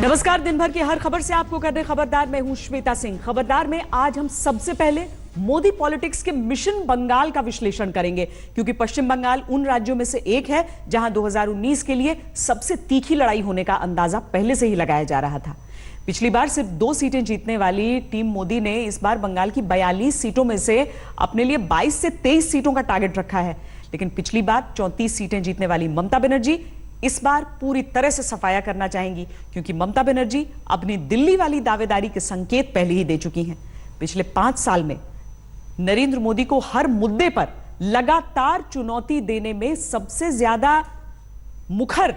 नमस्कार। दिन भर की हर खबर से आपको कर रहे खबरदार, मैं हूं श्वेता सिंह। खबरदार में आज हम सबसे पहले मोदी पॉलिटिक्स के मिशन बंगाल का विश्लेषण करेंगे, क्योंकि पश्चिम बंगाल उन राज्यों में से एक है जहां 2019 के लिए सबसे तीखी लड़ाई होने का अंदाजा पहले से ही लगाया जा रहा था। पिछली बार सिर्फ 2 सीटें जीतने वाली टीम मोदी ने इस बार बंगाल की 42 सीटों में से अपने लिए 22 से 23 सीटों का टारगेट रखा है। लेकिन पिछली बार 34 सीटें जीतने वाली ममता बनर्जी इस बार पूरी तरह से सफाया करना चाहेंगी, क्योंकि ममता बनर्जी अपनी दिल्ली वाली दावेदारी के संकेत पहले ही दे चुकी हैं। पिछले 5 साल में नरेंद्र मोदी को हर मुद्दे पर लगातार चुनौती देने में सबसे ज्यादा मुखर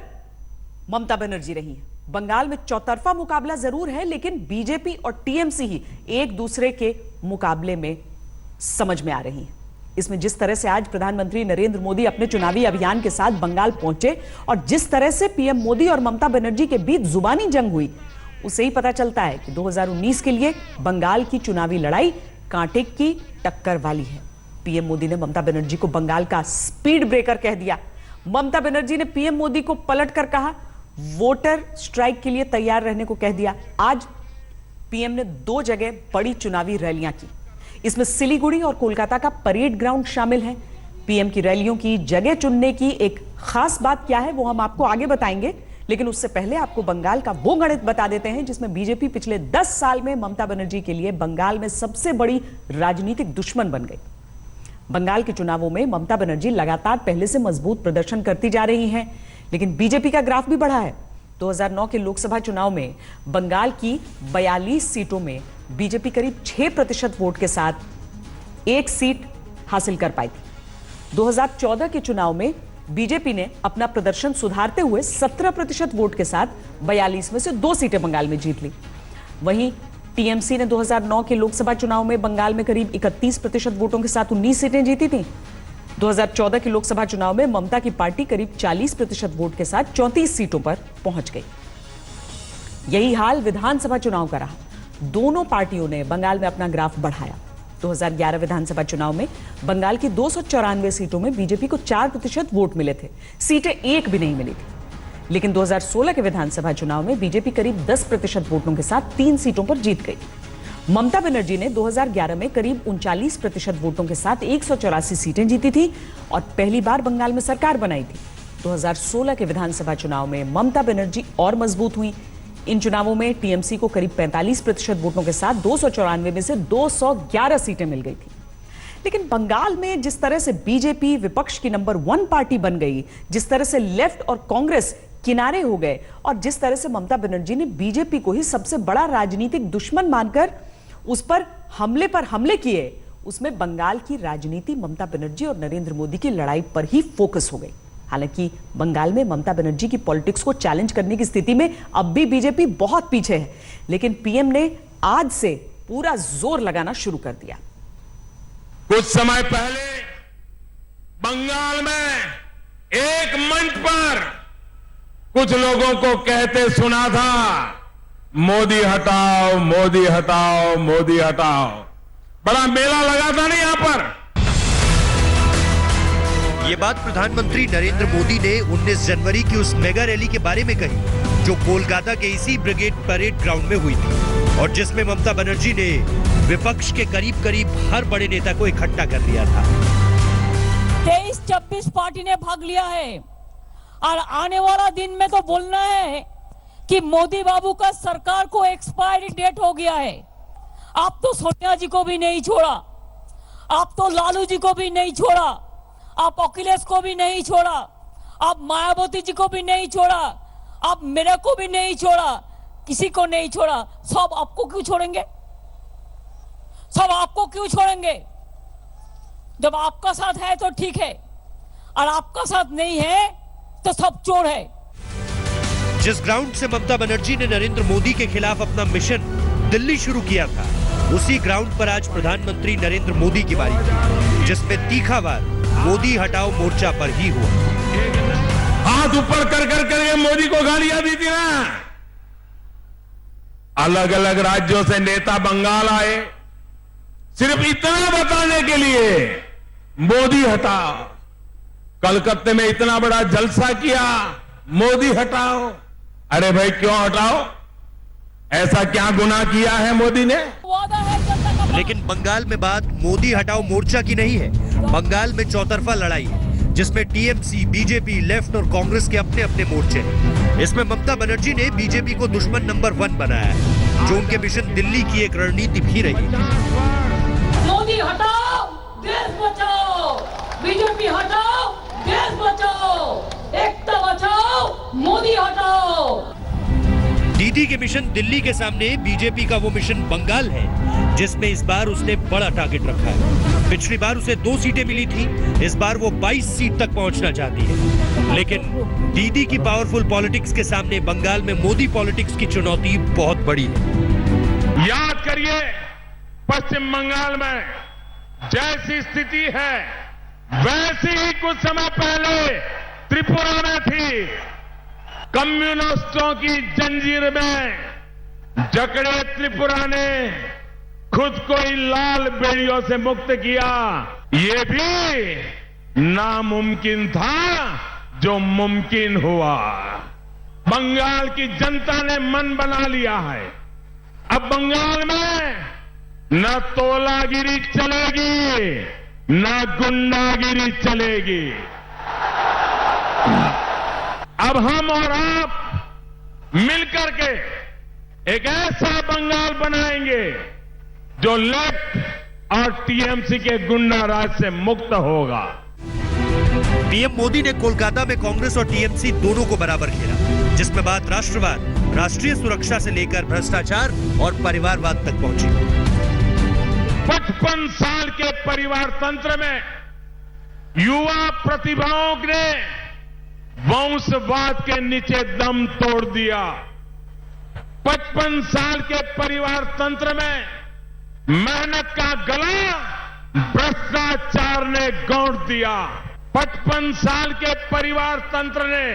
ममता बनर्जी रही है। बंगाल में चौतरफा मुकाबला जरूर है, लेकिन बीजेपी और टीएमसी ही एक दूसरे के मुकाबले में समझ में आ रही हैं। इसमें जिस तरह से आज प्रधानमंत्री नरेंद्र मोदी अपने चुनावी अभियान के साथ बंगाल पहुंचे और जिस तरह से पीएम मोदी और ममता बनर्जी के बीच जुबानी जंग हुई, उससे ही पता चलता है कि 2019 के लिए बंगाल की चुनावी लड़ाई कांटे की टक्कर वाली है। पीएम मोदी ने ममता बनर्जी को बंगाल का स्पीड ब्रेकर कह दिया। ममता बनर्जी ने पीएम मोदी को पलटकर कहा, वोटर स्ट्राइक के लिए तैयार रहने को कह दिया। आज पीएम ने 2 जगह बड़ी चुनावी रैलियां की। इसमें सिलीगुड़ी और कोलकाता का परेड ग्राउंड शामिल है। पीएम की रैलियों की जगह चुनने की एक खास बात क्या है वो हम आपको आगे बताएंगे, लेकिन उससे पहले आपको बंगाल का वो गणित बता देते हैं जिसमें बीजेपी पिछले 10 साल में ममता बनर्जी के लिए बंगाल में सबसे बड़ी राजनीतिक दुश्मन बन गई। बंगाल के चुनावों में ममता बनर्जी लगातार पहले से मजबूत प्रदर्शन करती जा रही हैं, लेकिन बीजेपी का ग्राफ भी बढ़ा है। 2009 के लोकसभा चुनाव में बंगाल की 42 सीटों में बीजेपी करीब 6% वोट के साथ 1 सीट हासिल कर पाई थी। 2014 के चुनाव में बीजेपी ने अपना प्रदर्शन सुधारते हुए 17% वोट के साथ 42 में से 2 सीटें बंगाल में जीत ली। वहीं टीएमसी ने 2009 के लोकसभा चुनाव में बंगाल में करीब 31% वोटों के साथ 19 सीटें जीती थी। 2014 के लोकसभा चुनाव में ममता की पार्टी करीब 40% वोट के साथ 34 सीटों पर पहुंच गई। यही हाल विधानसभा चुनाव का रहा। दोनों पार्टियों ने बंगाल में अपना ग्राफ बढ़ाया। 2011 विधानसभा चुनाव में बंगाल की 294 सीटों में बीजेपी को 4% वोट मिले थे, सीटें एक भी नहीं मिली थी। लेकिन 2016 के विधानसभा चुनाव में बीजेपी करीब 10% वोटों के साथ 3 सीटों पर जीत गई। ममता बनर्जी ने 2011 में करीब 39% वोटों के साथ 184 सीटें जीती थी और पहली बार बंगाल में सरकार बनाई थी। 2016 के विधानसभा चुनाव में ममता बनर्जी और मजबूत हुई। इन चुनावों में टीएमसी को करीब 45% वोटों के साथ 294 में से 211 सीटें मिल गई थी। लेकिन बंगाल में जिस तरह से बीजेपी विपक्ष की नंबर 1 पार्टी बन गई, जिस तरह से लेफ्ट और कांग्रेस किनारे हो गए और जिस तरह से ममता बनर्जी ने बीजेपी को ही सबसे बड़ा राजनीतिक दुश्मन मानकर उस पर हमले किए, उसमें बंगाल की राजनीति ममता बनर्जी और नरेंद्र मोदी की लड़ाई पर ही फोकस हो गई। हालांकि बंगाल में ममता बनर्जी की पॉलिटिक्स को चैलेंज करने की स्थिति में अब भी बीजेपी बहुत पीछे है, लेकिन पीएम ने आज से पूरा जोर लगाना शुरू कर दिया। कुछ समय पहले बंगाल में एक मंच पर कुछ लोगों को कहते सुना था, मोदी हटाओ, मोदी हटाओ, मोदी हटाओ। बड़ा मेला लगा था ना यहां पर। ये बात प्रधानमंत्री नरेंद्र मोदी ने 19 जनवरी की उस मेगा रैली के बारे में कही जो कोलकाता के इसी ब्रिगेड परेड ग्राउंड में हुई थी और जिसमें ममता बनर्जी ने विपक्ष के करीब हर बड़े नेता को इकट्ठा कर लिया था। 23-26 पार्टी ने भाग लिया है और आने वाला दिन में तो बोलना है कि मोदी बाबू का सरकार को एक्सपायरी डेट हो गया है। आप तो सोनिया जी को भी नहीं छोड़ा, आप तो लालू जी को भी नहीं छोड़ा, आप अखिलेश को भी नहीं छोड़ा, आप मायावती जी को भी नहीं छोड़ा, आप मेरे को भी नहीं छोड़ा, किसी को नहीं छोड़ा। सब आपको क्यों छोड़ेंगे? सब आपको क्यों छोड़ेंगे? जब आपका साथ है तो ठीक है और आपका साथ नहीं है तो सब चोर है। जिस ग्राउंड से ममता बनर्जी ने नरेंद्र मोदी के खिलाफ अपना मिशन दिल्ली शुरू किया था, उसी ग्राउंड पर आज प्रधानमंत्री नरेंद्र मोदी की बारी थी, जिसमें तीखा वार मोदी हटाओ मोर्चा पर ही हुआ। हाथ ऊपर कर ये मोदी को गालियां दी थी ना। अलग अलग राज्यों से नेता बंगाल आए सिर्फ इतना बताने के लिए, मोदी हटाओ। कलकत्ते में इतना बड़ा जलसा किया, मोदी हटाओ। अरे भाई क्यों हटाओ? ऐसा क्या गुनाह किया है मोदी ने? वादा है जनता का। लेकिन बंगाल में बात मोदी हटाओ मोर्चा की नहीं है। बंगाल में चौतरफा लड़ाई है, जिसमें टीएमसी, बीजेपी, लेफ्ट और कांग्रेस के अपने अपने मोर्चे हैं। इसमें ममता बनर्जी ने बीजेपी को दुश्मन नंबर 1 बनाया है, जो उनके मिशन दिल्ली की एक रणनीति भी रही है। मोदी हटाओ, देश बचाओ। बीजेपी हटाओ, देश बचाओ। एकता बचाओ, मोदी हटाओ। दीदी के मिशन दिल्ली के सामने बीजेपी का वो मिशन बंगाल है, जिसमें इस बार उसने बड़ा टारगेट रखा है। पिछली बार उसे 2 सीटें मिली थी, इस बार वो 22 सीट तक पहुंचना चाहती है। लेकिन दीदी की पावरफुल पॉलिटिक्स के सामने बंगाल में मोदी पॉलिटिक्स की चुनौती बहुत बड़ी है। याद करिए, पश्चिम बंगाल में जैसी स्थिति है वैसी ही कुछ समय पहले त्रिपुरा में थी। कम्युनिस्टों की जंजीर में जकड़े त्रिपुरा ने खुद को ही लाल बेड़ियों से मुक्त किया। ये भी नामुमकिन था जो मुमकिन हुआ। बंगाल की जनता ने मन बना लिया है। अब बंगाल में न तोलागिरी चलेगी, न गुंडागिरी चलेगी। अब हम और आप मिलकर के एक ऐसा बंगाल बनाएंगे जो लेफ्ट और टीएमसी के गुंडा राज से मुक्त होगा। पीएम मोदी ने कोलकाता में कांग्रेस और टीएमसी दोनों को बराबर घेरा, जिसमें बात राष्ट्रवाद, राष्ट्रीय सुरक्षा से लेकर भ्रष्टाचार और परिवारवाद तक पहुंची। 55 साल के परिवार तंत्र में युवा प्रतिभाओं ने वंशवाद के नीचे दम तोड़ दिया। 55 साल के परिवार तंत्र में मेहनत का गला भ्रष्टाचार ने गौंट दिया। 55 साल के परिवार तंत्र ने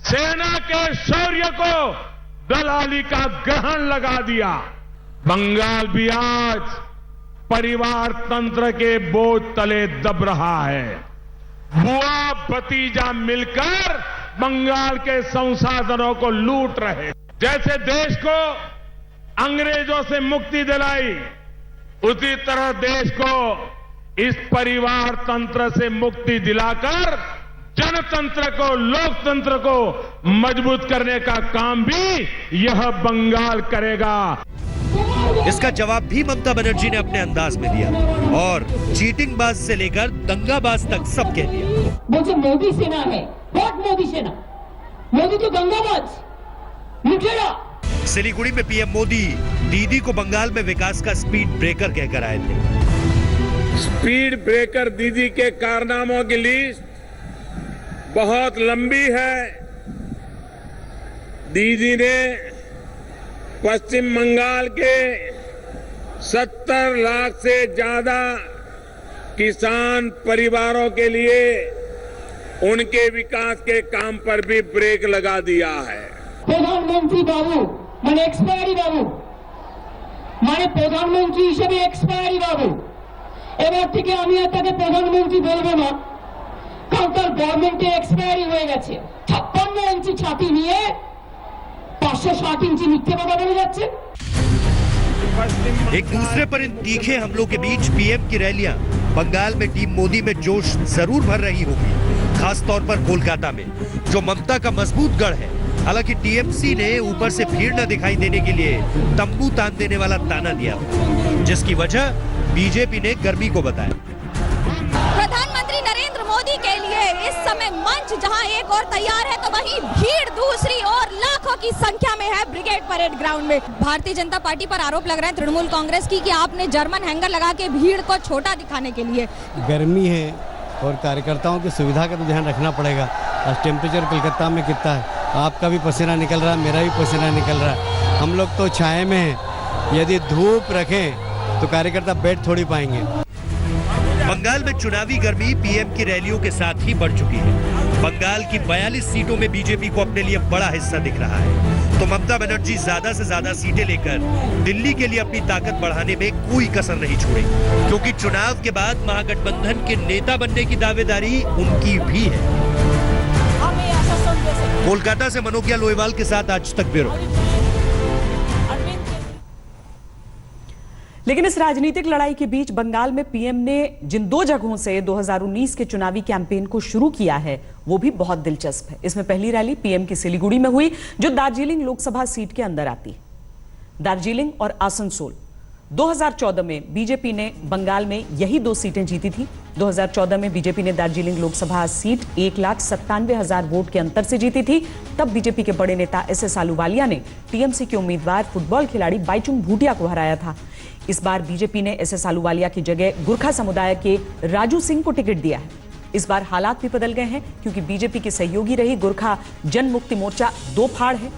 सेना के शौर्य को दलाली का ग्रहण लगा दिया। बंगाल भी आज परिवार तंत्र के बोझ तले दब रहा है। बुआ भतीजा मिलकर बंगाल के संसाधनों को लूट रहे। जैसे देश को अंग्रेजों से मुक्ति दिलाई, उसी तरह देश को इस परिवार तंत्र से मुक्ति दिलाकर जनतंत्र को, लोकतंत्र को मजबूत करने का काम भी यह बंगाल करेगा। इसका जवाब भी ममता बनर्जी ने अपने अंदाज में दिया और चीटिंग बाज से लेकर दंगाबाज तक सब कह दिया। मुझे मोदी सेना है, बहुत मोदी सेना। मोदी तो दंगाबाज, लुटेरा। सिलीगुड़ी में पीएम मोदी दीदी को बंगाल में विकास का स्पीड ब्रेकर कहकर आए थे। स्पीड ब्रेकर दीदी के कारनामों की लिस्ट बहुत लंबी है। दीदी ने पश्चिम बंगाल के 70 लाख से ज्यादा किसान परिवारों के लिए उनके विकास के काम पर भी ब्रेक लगा दिया है। प्रधानमंत्री बाबू माने एक्सपायरी बाबू, माने प्रधानमंत्री हिसेबे एक्सपायरी बाबू। এবার থেকে আমি আপনাকে প্রধানমন্ত্রী বলবো না, কারণ তার গভর্নমেন্টে এক্সপায়ারি হয়ে গেছে। 56 ইঞ্চি ছাতি নিয়ে 560 इंची मिथ्या बाबा बने जाच्छे। एक दूसरे पर इन तीखे हमलों के बीच पीएम की रैलियां बंगाल में टीम मोदी में जोश जरूर भर रही होगी, खास तौर पर कोलकाता में, जो ममता का मजबूत गढ़ है। हालांकि टीएमसी ने ऊपर से भीड़ न दिखाई देने के लिए तंबू तान देने वाला ताना दिया, जिसकी वजह बीजेपी ने गर्मी को बताया। प्रधानमंत्री नरेंद्र मोदी के लिए इस समय मंच जहां एक और तैयार है, तो वहीं भीड़ दूसरी ओर लाखों की संख्या में है ब्रिगेड परेड ग्राउंड में। भारतीय जनता पार्टी पर आरोप लग रहा है तृणमूल कांग्रेस की कि आपने जर्मन हैंगर लगा के भीड़ को छोटा दिखाने के लिए। गर्मी है और कार्यकर्ताओं की सुविधा का तो ध्यान रखना पड़ेगा। आज टेम्परेचर कलकत्ता में कितना है, आपका भी पसीना निकल रहा है, मेरा भी पसीना निकल रहा है। हम लोग तो छाए में हैं, यदि धूप रखें तो कार्यकर्ता बैठ थोड़ी पाएंगे। बंगाल में चुनावी गर्मी पीएम की रैलियों के साथ ही बढ़ चुकी है। बंगाल की 42 सीटों में बीजेपी को अपने लिए बड़ा हिस्सा दिख रहा है, तो ममता बनर्जी ज्यादा से ज्यादा सीटें लेकर दिल्ली के लिए अपनी ताकत बढ़ाने में कोई कसर नहीं छोड़ेगी, क्योंकि चुनाव के बाद महागठबंधन के नेता बनने की दावेदारी उनकी भी है। कोलकाता से मनोकिया लोईवाल के साथ आज तक ब्यूरो। लेकिन इस राजनीतिक लड़ाई के बीच बंगाल में पीएम ने जिन 2 जगहों से 2019 के चुनावी कैंपेन को शुरू किया है वो भी बहुत दिलचस्प है। इसमें पहली रैली पीएम की सिलीगुड़ी में हुई, जो दार्जिलिंग लोकसभा सीट के अंदर आती है। दार्जिलिंग और आसनसोल 2014 में बीजेपी ने बंगाल में यही 2 सीटें जीती थी। 2014 में बीजेपी ने दार्जिलिंग लोकसभा सीट 1,97,000 वोट के अंतर से जीती थी। तब बीजेपी के बड़े नेता एसएस आलूवालिया ने टीएमसी के उम्मीदवार फुटबॉल खिलाड़ी बाईचुंग भूटिया को हराया था। इस बार बीजेपी ने एसएस आलूवालिया की जगह गोरखा समुदाय के राजू सिंह को टिकट दिया है। इस बार हालात भी बदल गए हैं, क्योंकि बीजेपी की सहयोगी रही गोरखा जनमुक्ति मोर्चा 2 फाड़ है।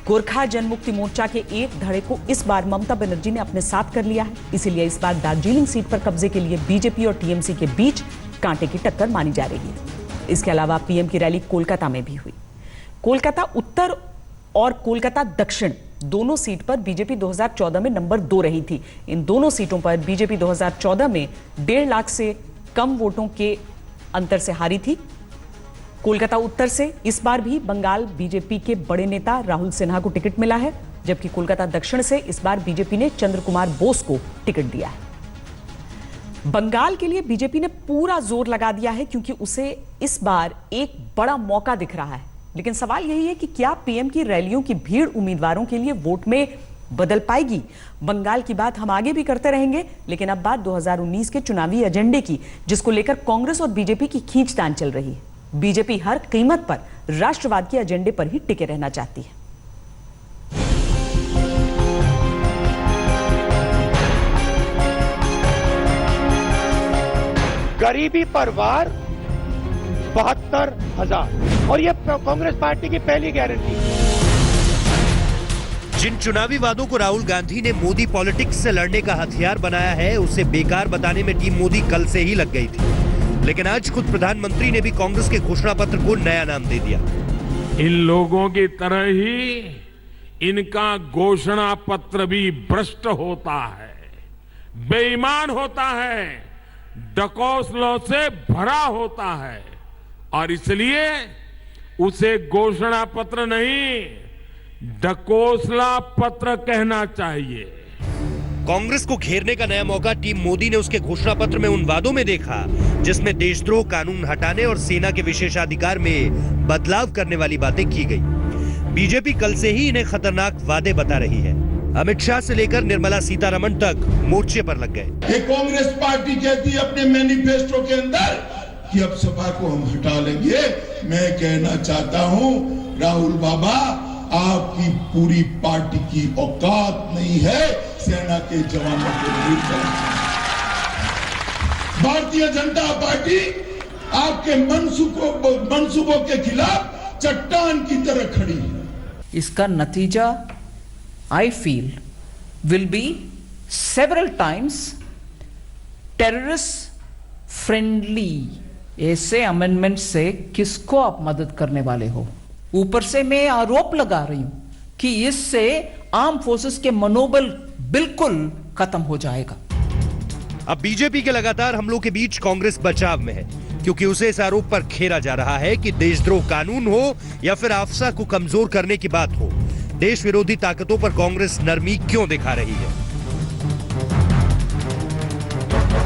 गोरखा जनमुक्ति मोर्चा के एक धड़े को इस बार ममता बनर्जी ने अपने साथ कर लिया है। इसीलिए इस बार दार्जिलिंग सीट पर कब्जे के लिए बीजेपी और टीएमसी के बीच कांटे की टक्कर मानी जा रही है। इसके अलावा पीएम की रैली कोलकाता में भी हुई। कोलकाता उत्तर और कोलकाता दक्षिण दोनों सीट पर बीजेपी 2014 में नंबर 2 रही थी। इन दोनों सीटों पर बीजेपी 2014 में 1.5 लाख से कम वोटों के अंतर से हारी थी। कोलकाता उत्तर से इस बार भी बंगाल बीजेपी के बड़े नेता राहुल सिन्हा को टिकट मिला है, जबकि कोलकाता दक्षिण से इस बार बीजेपी ने चंद्र कुमार बोस को टिकट दिया है। बंगाल के लिए बीजेपी ने पूरा जोर लगा दिया है, क्योंकि उसे इस बार एक बड़ा मौका दिख रहा है। लेकिन सवाल यही है कि क्या पीएम की रैलियों की भीड़ उम्मीदवारों के लिए वोट में बदल पाएगी? बंगाल की बात हम आगे भी करते रहेंगे, लेकिन अब बात 2019 के चुनावी एजेंडे की, जिसको लेकर कांग्रेस और बीजेपी की खींचतान चल रही है। बीजेपी हर कीमत पर राष्ट्रवाद के एजेंडे पर ही टिके रहना चाहती है। गरीबी पर वार 72,000 और ये कांग्रेस पार्टी की पहली गारंटी। जिन चुनावी वादों को राहुल गांधी ने मोदी पॉलिटिक्स से लड़ने का हथियार बनाया है, उसे बेकार बताने में टीम मोदी कल से ही लग गई थी। लेकिन आज खुद प्रधानमंत्री ने भी कांग्रेस के घोषणा पत्र को नया नाम दे दिया। इन लोगों की तरह ही इनका घोषणा पत्र भी भ्रष्ट होता है, बेईमान होता है, डकौसलों से भरा होता है, और इसलिए उसे घोषणा पत्र नहीं, डकोसला पत्र कहना चाहिए। कांग्रेस को घेरने का नया मौका टीम मोदी ने उसके घोषणा पत्र में उन वादों में देखा जिसमें देशद्रोह कानून हटाने और सेना के विशेषाधिकार में बदलाव करने वाली बातें की गई। बीजेपी कल से ही इन्हें खतरनाक वादे बता रही है। अमित शाह से लेकर निर्मला सीतारमण तक मोर्चे पर लग गए। ये कांग्रेस पार्टी कहती है अपने मैनिफेस्टो के अंदर कि अब सपा को हम हटा लेंगे। मैं कहना चाहता हूं राहुल बाबा, आपकी पूरी पार्टी की औकात नहीं है सेना के जवानों को लीड करने। भारतीय जनता पार्टी आपके मंसूबों के खिलाफ चट्टान की तरह खड़ी है। इसका नतीजा I feel will be several times terrorist friendly. ऐसे अमेंडमेंट से किसको आप मदद करने वाले हो? ऊपर से मैं आरोप लगा रही हूं कि इससे आर्म फोर्सेस के मनोबल बिल्कुल खत्म हो जाएगा। अब बीजेपी के लगातार हमलों के बीच कांग्रेस बचाव में है, क्योंकि उसे इस आरोप पर घेरा जा रहा है कि देशद्रोह कानून हो या फिर आफ्सा को कमजोर करने की बात हो, देश विरोधी ताकतों पर कांग्रेस नरमी क्यों दिखा रही है।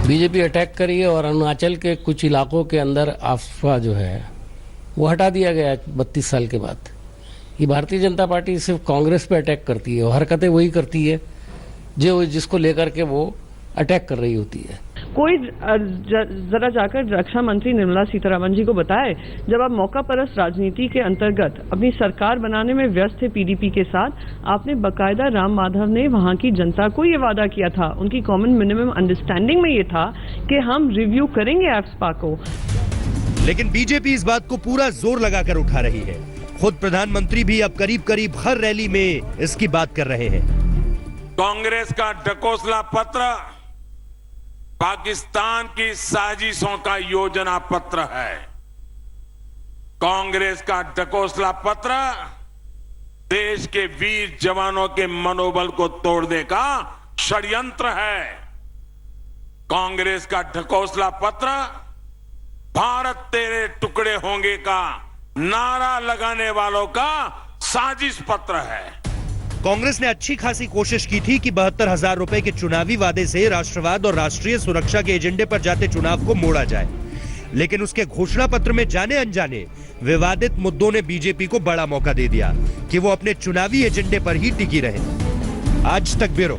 बीजेपी अटैक करी है और अरुणाचल के कुछ इलाकों के अंदर आफ्सा जो है वो हटा दिया गया 32 साल के बाद। ये भारतीय जनता पार्टी सिर्फ कांग्रेस पे अटैक करती है और हरकतें वही करती है जो जिसको लेकर के वो अटैक कर रही होती है। कोई जरा जाकर रक्षा मंत्री निर्मला सीतारमण जी को बताए, जब आप मौका परस्त राजनीति के अंतर्गत अपनी सरकार बनाने में व्यस्त थे पीडीपी के साथ, आपने बकायदा राम माधव ने वहां की जनता को ये वादा किया था, उनकी कॉमन मिनिमम अंडरस्टैंडिंग में ये था कि हम रिव्यू करेंगे एफ्सपा को। लेकिन बीजेपी इस बात को पूरा जोर लगाकर उठा रही है। खुद प्रधानमंत्री भी अब करीब करीब हर रैली में इसकी बात कर रहे हैं। कांग्रेस का डकोसला पत्र पाकिस्तान की साजिशों का योजना पत्र है। कांग्रेस का डकोसला पत्र देश के वीर जवानों के मनोबल को तोड़ने का षड्यंत्र है। कांग्रेस का ढकोसला पत्र भारत तेरे टुकड़े होंगे का नारा लगाने वालों का साजिश पत्र है। कांग्रेस ने अच्छी खासी कोशिश की थी कि 72,000 रुपए के चुनावी वादे से राष्ट्रवाद और राष्ट्रीय सुरक्षा के एजेंडे पर जाते चुनाव को मोड़ा जाए, लेकिन उसके घोषणा पत्र में जाने अनजाने विवादित मुद्दों ने बीजेपी को बड़ा मौका दे दिया कि वो अपने चुनावी एजेंडे पर ही टिकी रहे। आज तक ब्यूरो।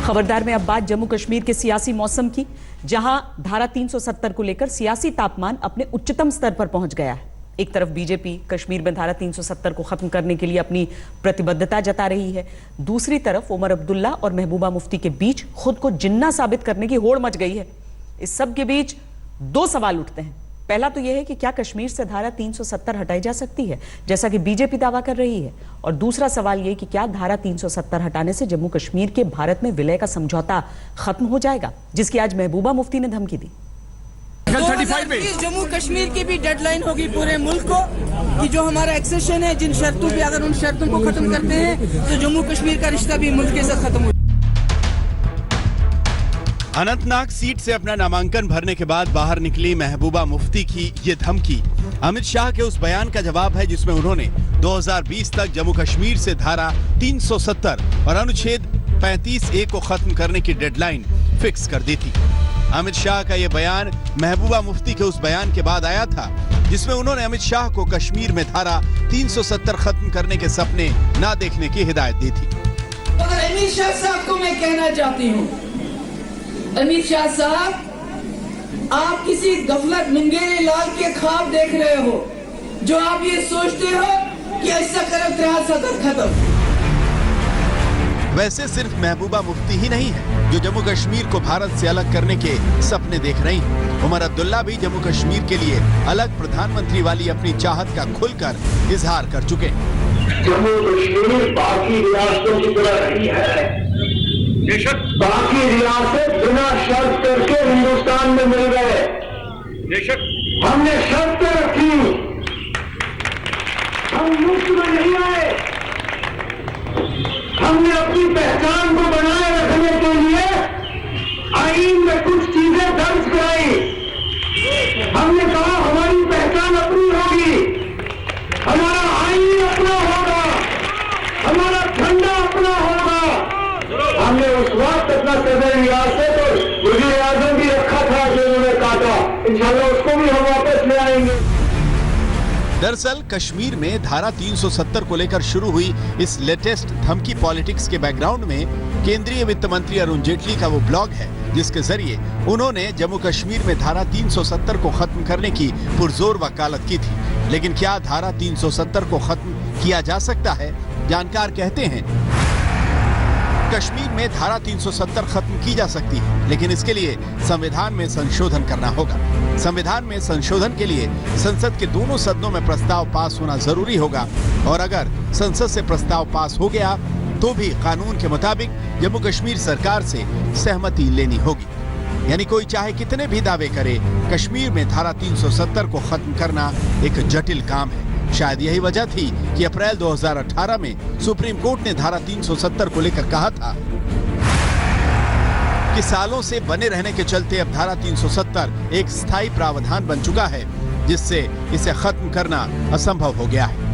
खबरदार में अब बात जम्मू कश्मीर के सियासी मौसम की, जहां धारा 370 को लेकर सियासी तापमान अपने उच्चतम स्तर पर पहुंच गया है। एक तरफ बीजेपी कश्मीर में धारा 370 को खत्म करने के लिए अपनी प्रतिबद्धता जता रही है, दूसरी तरफ उमर अब्दुल्ला और महबूबा मुफ्ती के बीच खुद को जिन्ना साबित करने की होड़ मच गई है। इस सब के बीच दो सवाल उठते हैं। पहला तो यह है कि क्या कश्मीर से धारा 370 हटाई जा सकती है, जैसा कि बीजेपी दावा कर रही है, और दूसरा सवाल यह कि क्या धारा 370 हटाने से जम्मू कश्मीर के भारत में विलय का समझौता खत्म हो जाएगा, जिसकी आज महबूबा मुफ्ती ने धमकी दी। जम्मू कश्मीर की भी डेडलाइन होगी पूरे मुल्क को कि जो हमारा एक्सेशन है, जिन शर्तों पे अगर उन शर्तों को खत्म करते हैं तो जम्मू कश्मीर का रिश्ता भी मुल्क के साथ खत्म हो। अनंतनाग सीट से अपना नामांकन भरने के बाद बाहर निकली महबूबा मुफ्ती की ये धमकी अमित शाह के उस बयान का जवाब है जिसमें उन्होंने 2020 तक जम्मू कश्मीर से धारा 370 और अनुच्छेद 35A को खत्म करने की डेडलाइन फिक्स कर दी थी। अमित शाह का यह बयान महबूबा मुफ्ती के उस बयान के बाद आया था जिसमें उन्होंने अमित शाह को कश्मीर में धारा 370 खत्म करने के सपने ना देखने की हिदायत दी थी। मगर अमित शाह साहब को मैं कहना चाहती हूँ, अमित शाह साहब, आप किसी गफलत मुंगेरी लाल के ख्वाब देख रहे हो, जो आप ये सोचते हो कि ऐसा करब 370 खत्म। वैसे सिर्फ महबूबा मुफ्ती ही नहीं है जो जम्मू कश्मीर को भारत से अलग करने के सपने देख रही हैं। उमर अब्दुल्ला भी जम्मू कश्मीर के लिए अलग प्रधानमंत्री वाली अपनी चाहत का खुलकर इजहार कर चुके हैं। जम्मू कश्मीर बाकी रियासतों की तरह नहीं है। बाकी रियासत बिना शर्त करके हिंदुस्तान में मिल गए। हमने शर्त रखी, हम मुफ्त में नहीं आए। हमने अपनी पहचान को बनाए रखने के लिए आईन में कुछ चीजें दर्ज कराई। हमने कहा हमारी पहचान अपनी होगी, हमारा आईन अपना होगा, हमारा झंडा अपना होगा। हमने उस वक्त अपना सदर रियासत और वज़ीर आज़म भी रखा था जो उन्होंने काटा, इंशाल्लाह उसको भी हम वापस ले आएंगे। दरअसल कश्मीर में धारा 370 को लेकर शुरू हुई इस लेटेस्ट धमकी पॉलिटिक्स के बैकग्राउंड में केंद्रीय वित्त मंत्री अरुण जेटली का वो ब्लॉग है जिसके जरिए उन्होंने जम्मू कश्मीर में धारा 370 को खत्म करने की पुरजोर वकालत की थी। लेकिन क्या धारा 370 को खत्म किया जा सकता है? जानकार कहते हैं कश्मीर में धारा 370 खत्म की जा सकती है, लेकिन इसके लिए संविधान में संशोधन करना होगा। संविधान में संशोधन के लिए संसद के दोनों सदनों में प्रस्ताव पास होना जरूरी होगा, और अगर संसद से प्रस्ताव पास हो गया तो भी कानून के मुताबिक जम्मू कश्मीर सरकार से सहमति लेनी होगी। यानी कोई चाहे कितने भी दावे करे, कश्मीर में धारा 370 को खत्म करना एक जटिल काम है। शायद यही वजह थी कि अप्रैल 2018 में सुप्रीम कोर्ट ने धारा 370 को लेकर कहा था कि सालों से बने रहने के चलते अब धारा 370 एक स्थायी प्रावधान बन चुका है, जिससे इसे खत्म करना असंभव हो गया है।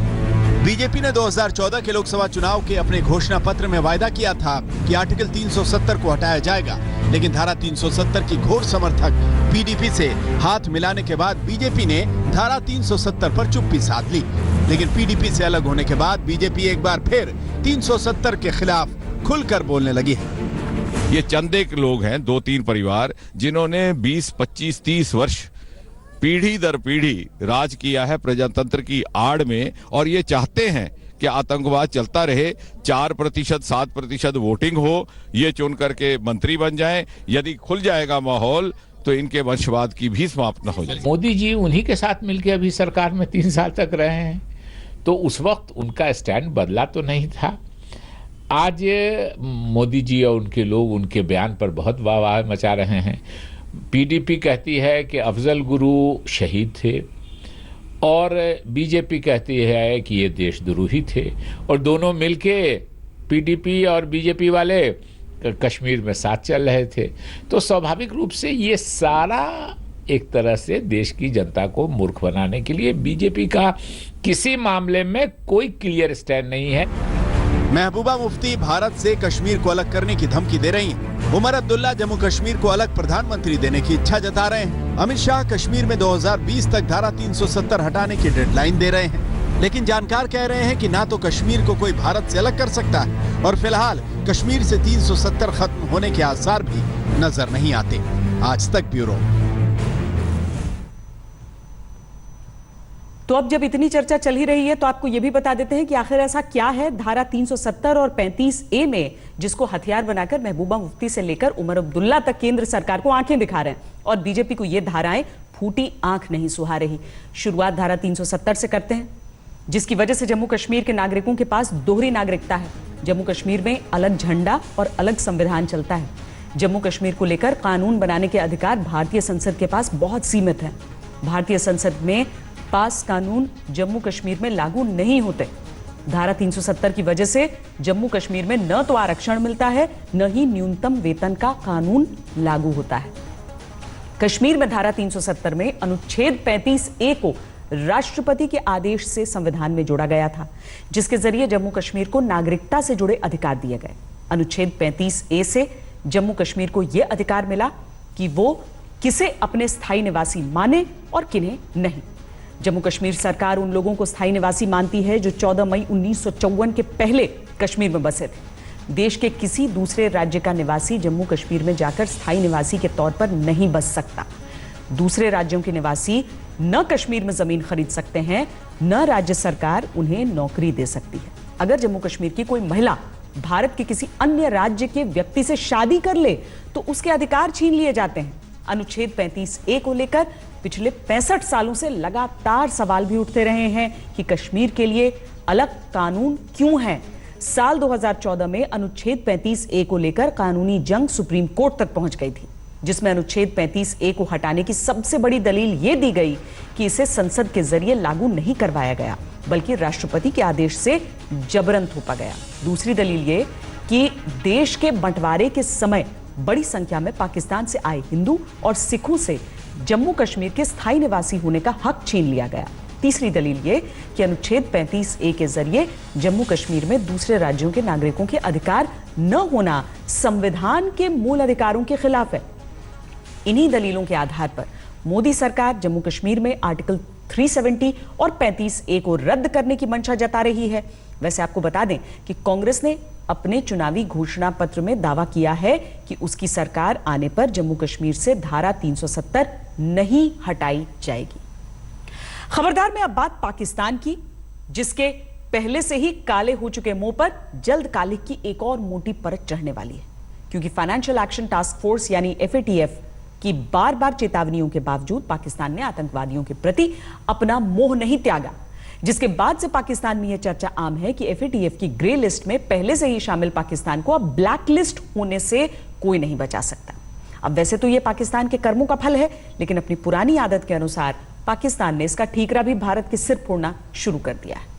बीजेपी ने 2014 के लोकसभा चुनाव के अपने घोषणा पत्र में वायदा किया था कि आर्टिकल 370 को हटाया जाएगा, लेकिन धारा 370 की घोर समर्थक पीडीपी से हाथ मिलाने के बाद बीजेपी ने धारा 370 पर चुप्पी साध ली। लेकिन पीडीपी से अलग होने के बाद बीजेपी एक बार फिर 370 के खिलाफ खुलकर बोलने लगी है। ये चंद एक लोग हैं, 2-3 परिवार, जिन्होंने 20, 25, 30 वर्ष पीढ़ी दर पीढ़ी राज किया है प्रजातंत्र की आड़ में, और ये चाहते हैं कि आतंकवाद चलता रहे, 4%, 7% वोटिंग हो, ये चुन करके मंत्री बन जाएं। यदि खुल जाएगा माहौल तो इनके वंशवाद की भी समाप्त न हो जाए। मोदी जी उन्हीं के साथ मिलकर अभी सरकार में 3 साल तक रहे हैं, तो उस वक्त उनका स्टैंड बदला तो नहीं था। आज मोदी जी और उनके लोग उनके बयान पर बहुत वाह मचा रहे हैं। पीडीपी कहती है कि अफजल गुरु शहीद थे, और बीजेपी कहती है कि ये देशद्रोही थे, और दोनों मिलके पीडीपी और बीजेपी वाले कश्मीर में साथ चल रहे थे। तो स्वाभाविक रूप से ये सारा एक तरह से देश की जनता को मूर्ख बनाने के लिए। बीजेपी का किसी मामले में कोई क्लियर स्टैंड नहीं है। महबूबा मुफ्ती भारत से कश्मीर को अलग करने की धमकी दे रही हैं। उमर अब्दुल्ला जम्मू कश्मीर को अलग प्रधानमंत्री देने की इच्छा जता रहे हैं। अमित शाह कश्मीर में 2020 तक धारा 370 हटाने की डेडलाइन दे रहे हैं। लेकिन जानकार कह रहे हैं कि ना तो कश्मीर को कोई भारत से अलग कर सकता है और फिलहाल कश्मीर से 370 खत्म होने के आसार भी नजर नहीं आते। आज तक ब्यूरो। तो अब जब इतनी चर्चा चल ही रही है तो आपको यह भी बता देते हैं कि आखिर ऐसा क्या है धारा 370 और 35A में जिसको हथियार बनाकर महबूबा मुफ्ती से लेकर उमर अब्दुल्ला तक केंद्र सरकार को आंखें दिखा रहे हैं और बीजेपी को ये धाराएं फूटी आंख नहीं सुहा रही। शुरुआत धारा 370 से करते हैं, जिसकी वजह से जम्मू कश्मीर के नागरिकों के पास दोहरी नागरिकता है। जम्मू कश्मीर में अलग झंडा और अलग संविधान चलता है। जम्मू कश्मीर को लेकर कानून बनाने के अधिकार भारतीय संसद के पास बहुत सीमित है। भारतीय संसद में पास कानून जम्मू कश्मीर में लागू नहीं होते। धारा 370 की वजह से जम्मू कश्मीर में न तो आरक्षण मिलता है, न ही न्यूनतम वेतन का कानून लागू होता है। कश्मीर में धारा 370 में अनुच्छेद 35A को राष्ट्रपति के आदेश से संविधान में जोड़ा गया था, जिसके जरिए जम्मू कश्मीर को नागरिकता से जुड़े अधिकार दिए गए। अनुच्छेद 35A से जम्मू कश्मीर को यह अधिकार मिला कि वो किसे अपने स्थायी निवासी माने और किन्हें नहीं। जम्मू कश्मीर सरकार उन लोगों को स्थायी निवासी मानती है जो 14 मई 1954 के पहले कश्मीर में बसे थे। देश के किसी दूसरे राज्य का निवासी जम्मू कश्मीर में जाकर स्थायी निवासी के तौर पर नहीं बस सकता। दूसरे राज्यों के निवासी न कश्मीर में जमीन खरीद सकते हैं, न राज्य सरकार उन्हें नौकरी दे सकती है। अगर जम्मू कश्मीर की कोई महिला भारत के किसी अन्य राज्य के व्यक्ति से शादी कर ले तो उसके अधिकार छीन लिए जाते हैं। अनुच्छेद 35A को लेकर पिछले 65 सालों से लगातार सवाल भी उठते रहे हैं कि कश्मीर के लिए अलग कानून क्यों है। साल 2014 में अनुच्छेद 35A को लेकर कानूनी जंग सुप्रीम कोर्ट तक पहुंच गई थी, जिसमें अनुच्छेद 35A को हटाने की सबसे बड़ी दलील यह दी गई कि इसे संसद के जरिए लागू नहीं करवाया गया, बल्कि राष्ट्रपति के आदेश से जबरन थोपा गया। दूसरी दलील ये कि देश के बंटवारे के समय बड़ी संख्या में पाकिस्तान से आए हिंदू और सिखों से जम्मू कश्मीर के स्थायी निवासी होने का हक छीन लिया गया। तीसरी दलील ये कि अनुच्छेद 35A के जरिए जम्मू कश्मीर में दूसरे राज्यों के नागरिकों के अधिकार न होना संविधान के मूल अधिकारों के खिलाफ है। इन्हीं दलीलों के आधार पर मोदी सरकार जम्मू कश्मीर में आर्टिकल 370 और 35A को रद्द करने की मंशा जता रही है। वैसे आपको बता दें कि कांग्रेस ने अपने चुनावी घोषणा पत्र में दावा किया है कि उसकी सरकार आने पर जम्मू कश्मीर से धारा 370 नहीं हटाई जाएगी। खबरदार में अब बात पाकिस्तान की, जिसके पहले से ही काले हो चुके मुंह पर जल्द काले की एक और मोटी परत चढ़ने वाली है, क्योंकि फाइनेंशियल एक्शन टास्क फोर्स यानी FATF की बार बार चेतावनियों के बावजूद पाकिस्तान ने आतंकवादियों के प्रति अपना मोह नहीं त्यागा, जिसके बाद से पाकिस्तान में यह चर्चा आम है कि FATF की ग्रे लिस्ट में पहले से ही शामिल पाकिस्तान को अब ब्लैक लिस्ट होने से कोई नहीं बचा सकता। अब वैसे तो यह पाकिस्तान के कर्मों का फल है, लेकिन अपनी पुरानी आदत के अनुसार पाकिस्तान ने इसका ठीकरा भी भारत के सिर फोड़ना शुरू कर दिया है।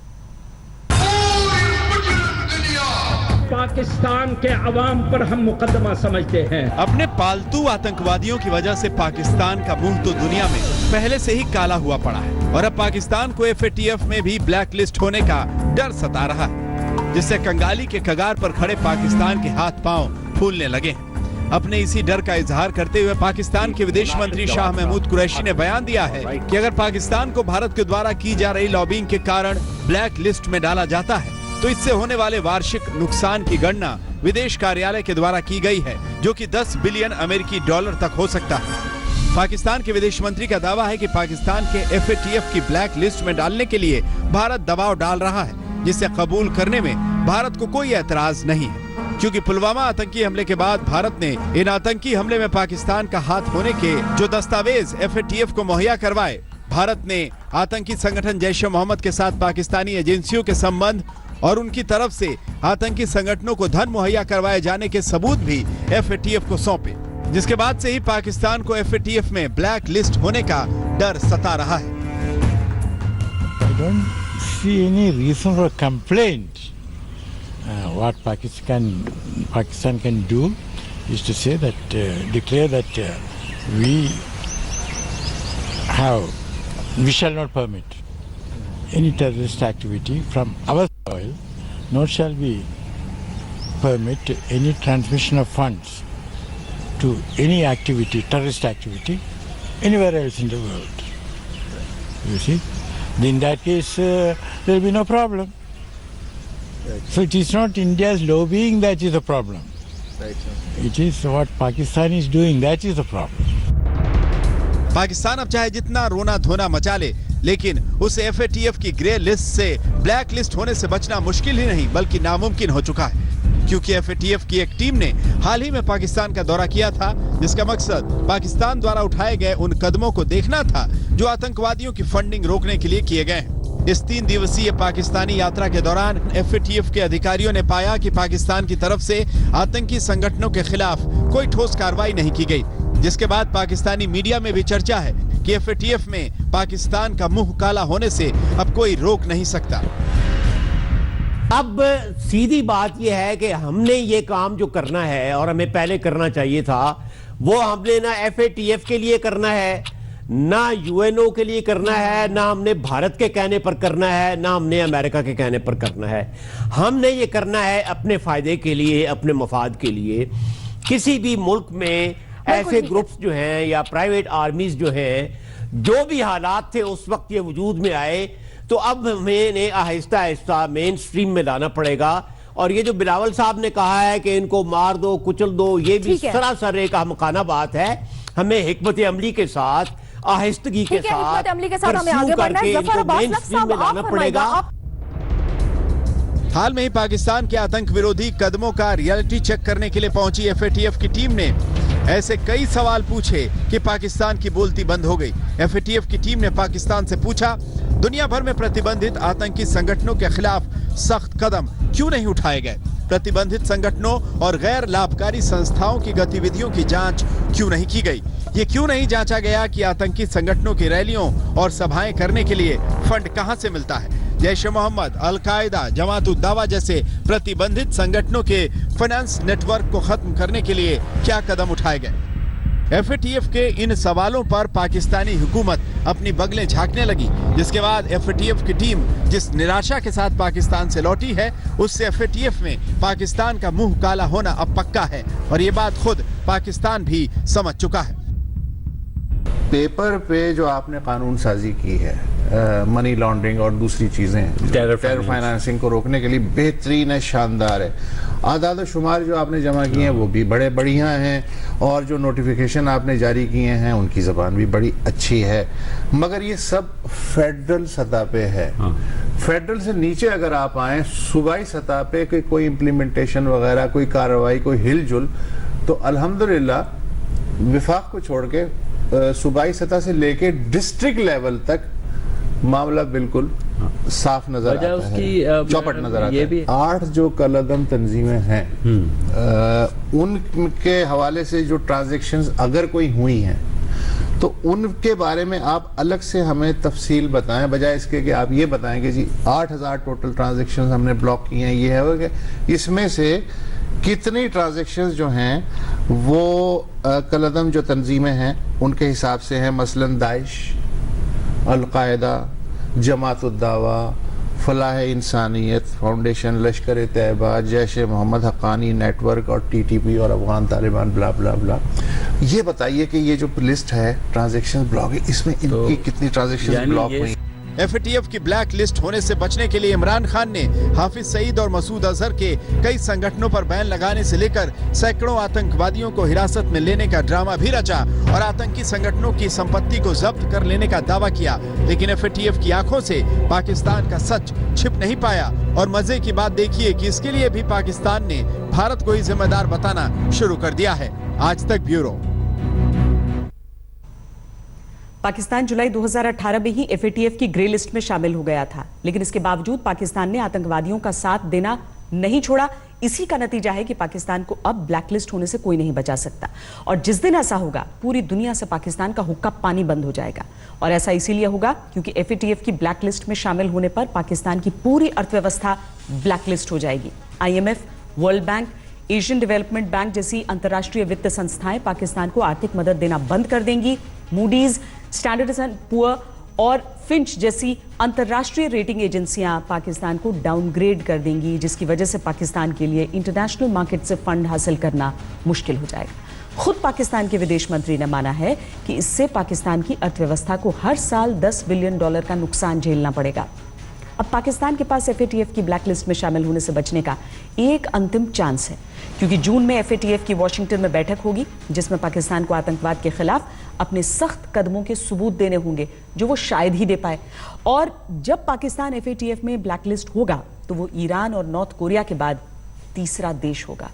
पाकिस्तान के अवाम पर हम मुकदमा समझते हैं। अपने पालतू आतंकवादियों की वजह से पाकिस्तान का मुंह तो दुनिया में पहले से ही काला हुआ पड़ा है और अब पाकिस्तान को FATF में भी ब्लैक लिस्ट होने का डर सता रहा है, जिससे कंगाली के कगार पर खड़े पाकिस्तान के हाथ पांव फूलने लगे हैं। अपने इसी डर का इजहार करते हुए पाकिस्तान के विदेश मंत्री शाह महमूद कुरैशी ने बयान दिया है कि अगर पाकिस्तान को भारत के द्वारा की जा रही लॉबिंग के कारण ब्लैक लिस्ट में डाला जाता है तो इससे होने वाले वार्षिक नुकसान की गणना विदेश कार्यालय के द्वारा की गई है, जो कि 10 बिलियन अमेरिकी डॉलर तक हो सकता है। पाकिस्तान के विदेश मंत्री का दावा है कि पाकिस्तान के FATF की ब्लैक लिस्ट में डालने के लिए भारत दबाव डाल रहा है, जिसे कबूल करने में भारत को कोई एतराज नहीं है, क्योंकि पुलवामा आतंकी हमले के बाद भारत ने इन आतंकी हमले में पाकिस्तान का हाथ होने के जो दस्तावेज FATF को मुहैया करवाए, भारत ने आतंकी संगठन जैश-ए-मोहम्मद के साथ पाकिस्तानी एजेंसियों के संबंध और उनकी तरफ से आतंकी संगठनों को धन मुहैया करवाए जाने के सबूत भी FATF को सौंपे, जिसके बाद से ही पाकिस्तान को FATF में ब्लैक लिस्ट होने का डर सता रहा है। I don't see any reason for complaint. What Pakistan can do is to say that declare that we we shall not permit any terrorist activity from our soil, nor shall we permit any transmission of funds to any activity, terrorist activity, anywhere else in the world. You see? In that case, there will be no problem. So it is not India's lobbying that is the problem. It is what Pakistan is doing, that is the problem. Pakistan अब चाहे जितना रोना धोना मचा ले, लेकिन उस FATF की ग्रे लिस्ट से ब्लैक लिस्ट होने से बचना मुश्किल ही नहीं बल्कि नामुमकिन हो चुका है, क्योंकि FATF की एक टीम ने हाल ही में पाकिस्तान का दौरा किया था, जिसका मकसद पाकिस्तान द्वारा उठाए गए उन कदमों को देखना था जो आतंकवादियों की फंडिंग रोकने के लिए किए गए हैं। इस 3 दिवसीय पाकिस्तानी यात्रा के दौरान FATF के अधिकारियों ने पाया कि पाकिस्तान की तरफ से आतंकी संगठनों के खिलाफ कोई ठोस कार्रवाई नहीं की गई, जिसके बाद पाकिस्तानी मीडिया में भी चर्चा है कि FATF में पाकिस्तान का मुंह काला होने से अब कोई रोक नहीं सकता। अब सीधी बात यह है कि हमने ये काम जो करना है और हमें पहले करना चाहिए था, वो हमने ना FATF के लिए करना है, ना UNO के लिए करना है, ना हमने भारत के कहने पर करना है, ना हमने अमेरिका के कहने पर करना है। हमने ये करना है अपने फायदे के लिए, अपने मफाद के लिए। किसी भी मुल्क में ऐसे ग्रुप्स जो हैं या प्राइवेट आर्मीज जो हैं, जो भी हालात थे उस वक्त ये वजूद में आए, तो अब हमें आहिस्ता आहिस्ता मेन स्ट्रीम में लाना पड़ेगा। और ये जो बिलावल साहब ने कहा है कि इनको मार दो, कुचल दो, ये भी सरासर एक अहमकाना बात है। हमें हिकमत अमली के साथ, आहिस्तगी के साथ हमें आगे बढ़ना है। इनको मेन स्ट्रीम में लाना पड़ेगा। हाल में ही पाकिस्तान के आतंक विरोधी कदमों का रियलिटी चेक करने के लिए पहुंची FATF की टीम ने ऐसे कई सवाल पूछे कि पाकिस्तान की बोलती बंद हो गई। FATF की टीम ने पाकिस्तान से पूछा, दुनिया भर में प्रतिबंधित आतंकी संगठनों के खिलाफ सख्त कदम क्यों नहीं उठाए गए? प्रतिबंधित संगठनों और गैर लाभकारी संस्थाओं की गतिविधियों की जांच क्यों नहीं की गई? ये क्यों नहीं जांचा गया कि आतंकी संगठनों की रैलियों और सभाएं करने के लिए फंड कहां से मिलता है? जैश-ए-मोहम्मद, अल-कायदा, जमात-उद-दावा जैसे प्रतिबंधित संगठनों के फाइनेंस नेटवर्क को खत्म करने के लिए क्या कदम उठाए गए? FATF के इन सवालों पर पाकिस्तानी हुकूमत अपनी बगलें झांकने लगी, जिसके बाद FATF की टीम जिस निराशा के साथ पाकिस्तान से लौटी है, उससे FATF में पाकिस्तान का मुंह काला होना अब पक्का है और ये बात खुद पाकिस्तान भी समझ चुका है। पेपर पे जो आपने कानून साजी की है, मनी लॉन्ड्रिंग और दूसरी चीजें, टेरर फाइनेंसिंग को रोकने के लिए बेहतरीन है, शानदार है। आदाद शुमार जो आपने जमा किए हैं वो भी बड़े बढ़िया हैं, और जो नोटिफिकेशन आपने जारी किए हैं उनकी जबान भी बड़ी अच्छी है, मगर ये सब फेडरल सतह पे है। फेडरल से नीचे अगर आप आए, सूबाई सतह पे कोई इम्प्लीमेंटेशन वगैरह, कोई कार्रवाई, कोई हिलजुल, तो अल्हम्दुलिल्लाह विफाक को छोड़ के सूबाई सतह से लेके डिस्ट्रिक्ट लेवल तक मामला बिल्कुल साफ नजर आता है, चौपट नजर आता है। 8 जो कलअदम तंजीमें हैं, उनके हवाले से जो ट्रांजैक्शंस अगर कोई हुई हैं, तो उनके बारे में आप अलग से हमें तफसील बताएं, बजाय इसके कि आप ये बताएं कि जी 8000 टोटल ट्रांजैक्शंस हमने ब्लॉक किए हैं, ये है, इसमें से कितनी ट्रांजैक्शंस जो हैं वो कलअदम जो तंजीमें हैं उनके हिसाब से हैं, मसलन दाइश, अल-कायदा, जमात-उद-दावा, फलाह इंसानियत फाउंडेशन, लश्कर-ए-तैयबा, जैश-ए-मोहम्मद, हक्कानी नेटवर्क और TTP और अफगान तालिबान, ब्ला ब्ला ब्ला। ये बताइए कि ये जो लिस्ट है ट्रांजैक्शन ब्लॉक है, इसमें इनकी कितनी ट्रांजैक्शन ब्लॉक हुई? FATF की ब्लैक लिस्ट होने से बचने के लिए इमरान खान ने हाफिज सईद और मसूद अजहर के कई संगठनों पर बैन लगाने से लेकर सैकड़ों आतंकवादियों को हिरासत में लेने का ड्रामा भी रचा और आतंकी संगठनों की संपत्ति को जब्त कर लेने का दावा किया। लेकिन FATF की आंखों से पाकिस्तान का सच छिप नहीं पाया और मजे की बात देखिए कि इसके लिए भी पाकिस्तान ने भारत को ही जिम्मेदार बताना शुरू कर दिया है। आज तक ब्यूरो। पाकिस्तान जुलाई 2018 में ही FATF की ग्रे लिस्ट में शामिल हो गया था, लेकिन इसके बावजूद पाकिस्तान ने आतंकवादियों का साथ देना नहीं छोड़ा। इसी का नतीजा है कि पाकिस्तान को अब ब्लैक लिस्ट होने से कोई नहीं बचा सकता, और जिस दिन ऐसा होगा पूरी दुनिया से पाकिस्तान का हुक्का पानी बंद हो जाएगा। और ऐसा इसीलिए होगा क्योंकि FATF की ब्लैक लिस्ट में शामिल होने पर पाकिस्तान की पूरी अर्थव्यवस्था ब्लैक लिस्ट हो जाएगी। IMF, world bank, Asian development bank जैसी अंतर्राष्ट्रीय वित्त संस्थाएं पाकिस्तान को आर्थिक मदद देना बंद कर देंगी। मूडीज, स्टैंडर्ड एंड पुअर और फिंच जैसी अंतर्राष्ट्रीय रेटिंग एजेंसियां पाकिस्तान को डाउनग्रेड कर देंगी, जिसकी वजह से पाकिस्तान के लिए इंटरनेशनल मार्केट से फंड हासिल करना मुश्किल हो जाएगा। खुद पाकिस्तान के विदेश मंत्री ने माना है कि इससे पाकिस्तान की अर्थव्यवस्था को हर साल $10 बिलियन का नुकसान झेलना पड़ेगा। अब पाकिस्तान के पास FATF की ब्लैकलिस्ट में शामिल होने से बचने का एक अंतिम चांस है, क्योंकि जून में FATF की वॉशिंगटन में बैठक होगी, जिसमें पाकिस्तान को आतंकवाद के खिलाफ अपने सख्त कदमों के सबूत देने होंगे जो वो शायद ही दे पाए। और जब पाकिस्तान FATF में ब्लैकलिस्ट होगा तो वो ईरान और नॉर्थ कोरिया के बाद तीसरा देश होगा।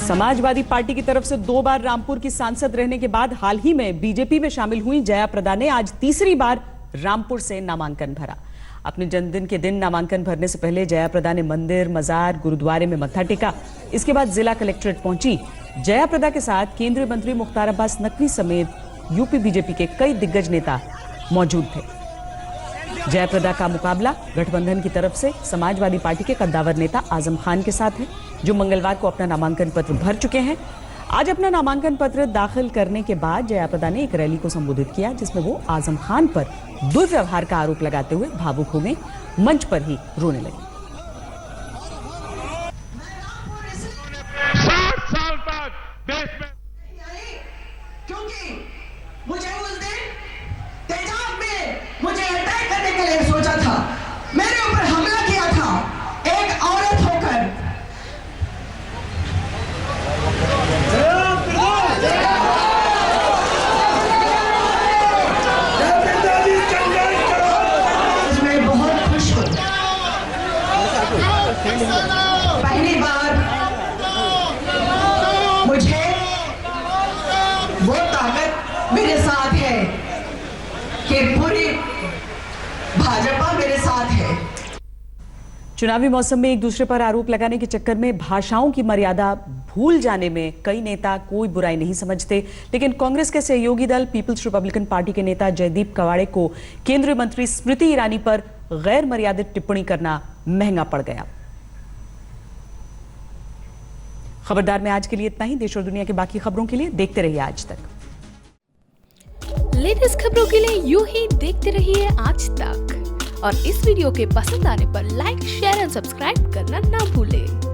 समाजवादी पार्टी की तरफ से 2 बार रामपुर की सांसद रहने के बाद हाल ही में बीजेपी में शामिल हुई जया प्रदा ने आज तीसरी बार रामपुर से नामांकन भरा। अपने जन्मदिन के दिन नामांकन भरने से पहले जया प्रदा ने मंदिर, मजार, गुरुद्वारे में मत्था टेका। इसके बाद जिला कलेक्ट्रेट पहुंची। जया प्रदा के साथ केंद्रीय मंत्री मुख्तार अब्बास नकवी समेत यूपी बीजेपी के कई दिग्गज नेता मौजूद थे। जया प्रदा का मुकाबला गठबंधन की तरफ से समाजवादी पार्टी के कद्दावर नेता आजम खान के साथ है, जो मंगलवार को अपना नामांकन पत्र भर चुके हैं। आज अपना नामांकन पत्र दाखिल करने के बाद जया प्रदा ने एक रैली को संबोधित किया, जिसमें वो आजम खान पर दुर्व्यवहार का आरोप लगाते हुए भावुक हो गई, मंच पर ही रोने लगी। 60 साल तक देश में, क्योंकि मुझे उस दिन तेजाब में मुझे अटैक करने के लिए सोचा था, मेरे ऊपर हमला किया था एक औरत होकर। मैं बहुत खुश हूँ, पहली बार मुझे वो ताकत मेरे साथ है कि पूरी भाजपा मेरे साथ है। चुनावी मौसम में एक दूसरे पर आरोप लगाने के चक्कर में भाषाओं की मर्यादा भूल जाने में कई नेता कोई बुराई नहीं समझते, लेकिन कांग्रेस के सहयोगी दल पीपल्स रिपब्लिकन पार्टी के नेता जयदीप कवाड़े को केंद्रीय मंत्री स्मृति ईरानी पर गैर मर्यादित टिप्पणी करना महंगा पड़ गया। खबरदार में आज के लिए इतना ही। देश और दुनिया की बाकी खबरों के लिए देखते रहिए आज तक। लेटेस्ट खबरों के लिए यूं ही देखते रहिए आज तक, और इस वीडियो के पसंद आने पर लाइक, शेयर एंड सब्सक्राइब करना ना भूलें।